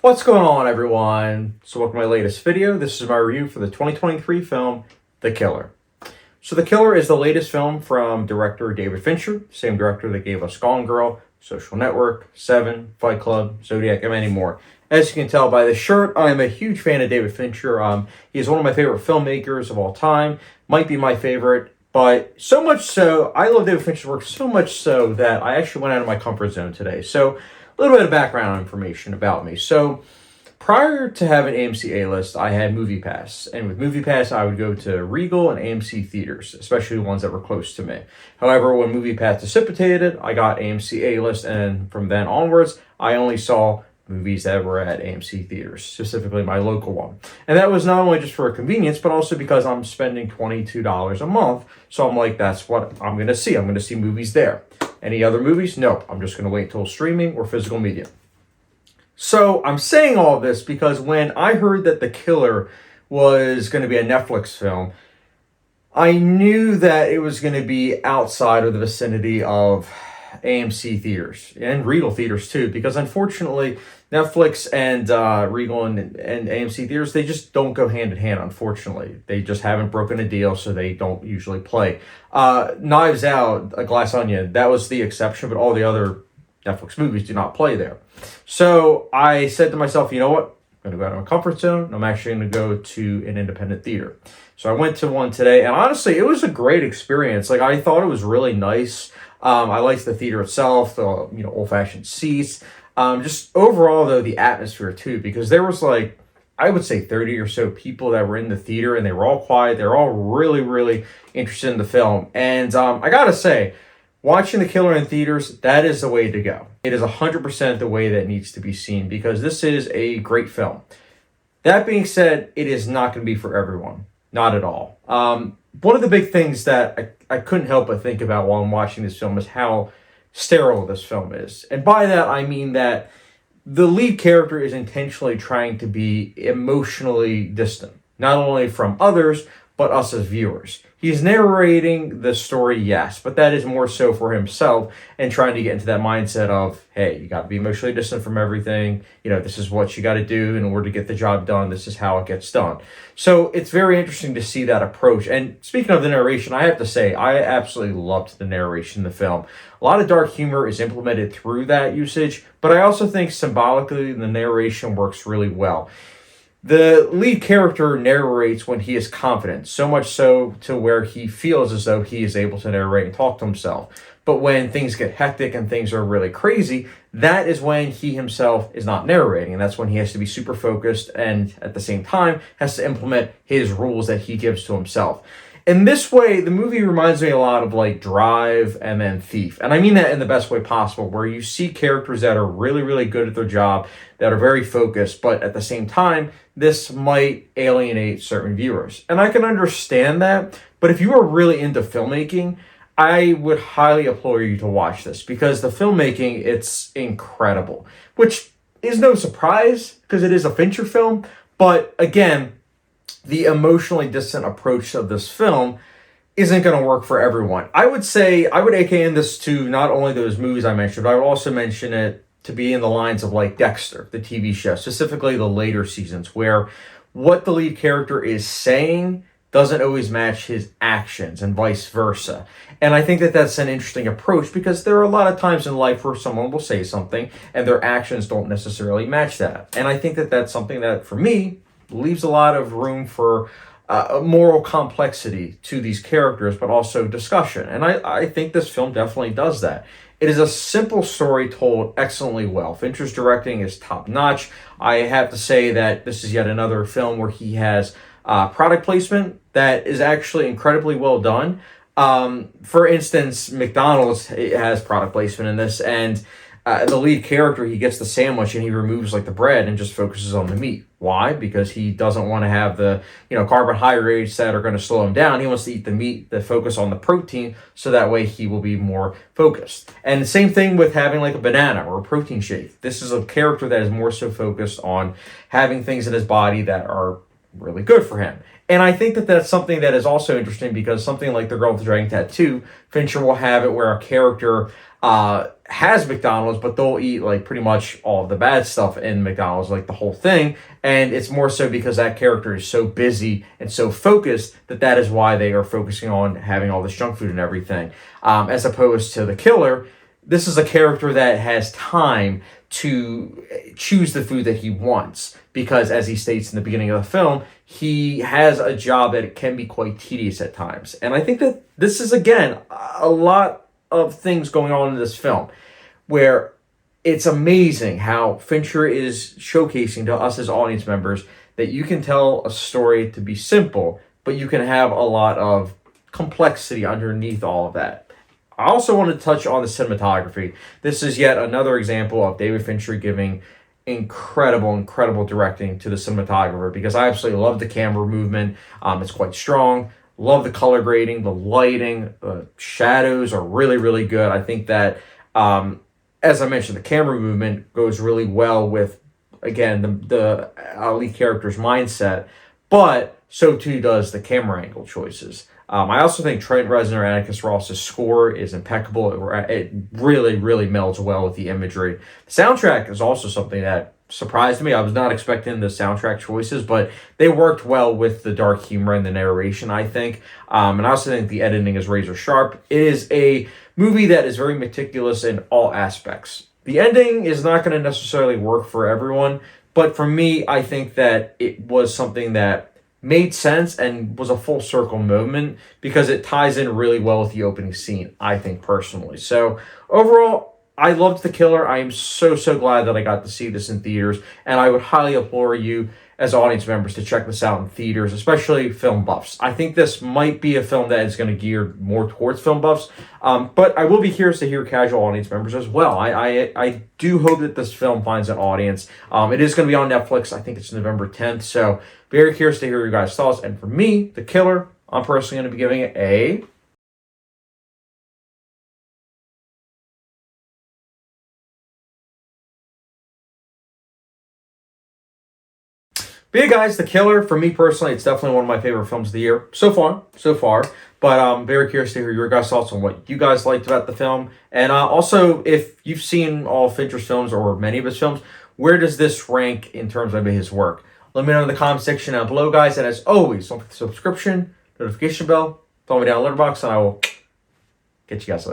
What's going on, everyone? So welcome to my latest video. This is my review for the 2023 film, The Killer. So The Killer is the latest film from director David Fincher, same director that gave us Gone Girl, Social Network, Seven, Fight Club, Zodiac, and many more. As you can tell by this shirt, I am a huge fan of David Fincher. He is one of my favorite filmmakers of all time, might be my favorite, but so much so, I love David Fincher's work so much so that I actually went out of my comfort zone today. So a little bit of background information about me. So prior to having AMC A-List, I had MoviePass. And with MoviePass, I would go to Regal and AMC theaters, especially the ones that were close to me. However, when MoviePass dissipated, I got AMC A-List, and from then onwards, I only saw movies that were at AMC theaters, specifically my local one. And that was not only just for convenience, but also because I'm spending $22 a month. So I'm like, that's what I'm going to see. I'm going to see movies there. Any other movies? Nope. I'm just going to wait till streaming or physical media. So I'm saying all this because when I heard that The Killer was going to be a Netflix film, I knew that it was going to be outside of the vicinity of AMC theaters and Regal theaters too, because unfortunately Netflix and Regal and AMC theaters, they just don't go hand in hand. Unfortunately, they just haven't broken a deal, so they don't usually play. Knives Out, A Glass Onion, that was the exception, but all the other Netflix movies do not play there. So I said to myself, you know what? I'm going to go out of my comfort zone, and I'm actually going to go to an independent theater. So I went to one today, and honestly, it was a great experience. Like, I thought it was really nice. I liked the theater itself, the old-fashioned seats. Just overall, though, the atmosphere, too, because there was, like, I would say 30 or so people that were in the theater, and they were all quiet. They were all really, really interested in the film. And I got to say, watching The Killer in theaters, that is the way to go. It is 100% the way that needs to be seen, because this is a great film. That being said, it is not going to be for everyone. Not at all. One of the big things that I couldn't help but think about while I'm watching this film is how sterile this film is. And by that, I mean that the lead character is intentionally trying to be emotionally distant, not only from others, but us as viewers. He's narrating the story, yes, but that is more so for himself and trying to get into that mindset of, hey, you got to be emotionally distant from everything. This is what you got to do in order to get the job done. This is how it gets done. So it's very interesting to see that approach. And speaking of the narration, I have to say, I absolutely loved the narration in the film. A lot of dark humor is implemented through that usage, but I also think symbolically the narration works really well. The lead character narrates when he is confident, so much so to where he feels as though he is able to narrate and talk to himself. But when things get hectic and things are really crazy, that is when he himself is not narrating. And that's when he has to be super focused and at the same time has to implement his rules that he gives to himself. In this way, the movie reminds me a lot of like Drive and then Thief. And I mean that in the best way possible, where you see characters that are really, really good at their job, that are very focused, but at the same time, this might alienate certain viewers. And I can understand that, but if you are really into filmmaking, I would highly implore you to watch this, because the filmmaking, it's incredible, which is no surprise because it is a Fincher film. But again, the emotionally distant approach of this film isn't going to work for everyone. I would say, I would AKA this to not only those movies I mentioned, but I would also mention it to be in the lines of like Dexter, the TV show, specifically the later seasons, where what the lead character is saying doesn't always match his actions and vice versa. And I think that that's an interesting approach, because there are a lot of times in life where someone will say something and their actions don't necessarily match that. And I think that that's something that, for me, leaves a lot of room for moral complexity to these characters, but also discussion. And I think this film definitely does that. It is a simple story told excellently well. Fincher's directing is top-notch. I have to say that this is yet another film where he has product placement that is actually incredibly well done. For instance, McDonald's has product placement in this, and the lead character, he gets the sandwich and he removes like the bread and just focuses on the meat. Why? Because he doesn't want to have the carbohydrates that are going to slow him down. He wants to eat the meat, to focus on the protein, so that way he will be more focused. And the same thing with having like a banana or a protein shake. This is a character that is more so focused on having things in his body that are really good for him. And I think that that's something that is also interesting, because something like The Girl with the Dragon Tattoo, Fincher will have it where a character has McDonald's, but they'll eat like pretty much all of the bad stuff in McDonald's, like the whole thing. And it's more so because that character is so busy and so focused that is why they are focusing on having all this junk food and everything. As opposed to the killer, this is a character that has time to choose the food that he wants, because as he states in the beginning of the film, he has a job that can be quite tedious at times. And I think that this is, again, a lot of things going on in this film where it's amazing how Fincher is showcasing to us as audience members that you can tell a story to be simple, but you can have a lot of complexity underneath all of that. I also want to touch on the cinematography. This is yet another example of David Fincher giving incredible directing to the cinematographer, because I absolutely love the camera movement. It's quite strong. Love the color grading, the lighting, the shadows are really good. I think that, as I mentioned, the camera movement goes really well with, again, the lead character's mindset, but so too does the camera angle choices. I also think Trent Reznor and Atticus Ross's score is impeccable. It really melds well with the imagery. The soundtrack is also something that surprised me. I was not expecting the soundtrack choices, but they worked well with the dark humor and the narration, I think. And I also think the editing is razor sharp. It is a movie that is very meticulous in all aspects. The ending is not going to necessarily work for everyone, but for me, I think that it was something that made sense and was a full circle moment, because it ties in really well with the opening scene, I think, personally. So overall, I loved The Killer. I am so glad that I got to see this in theaters, and I would highly implore you as audience members to check this out in theaters, especially film buffs. I think this might be a film that is going to gear more towards film buffs, but I will be curious to hear casual audience members as well. I do hope that this film finds an audience. It is going to be on Netflix. I think it's November 10th, so very curious to hear your guys' thoughts. And for me, The Killer, I'm personally going to be giving it a... But yeah, guys, The Killer, for me personally, it's definitely one of my favorite films of the year so far. But I'm very curious to hear your guys' thoughts on what you guys liked about the film. And also, if you've seen all of Fincher's films or many of his films, where does this rank in terms of his work? Let me know in the comment section down below, guys. And as always, don't forget the subscription, notification bell, follow me down on Letterboxd, and I will catch you guys later.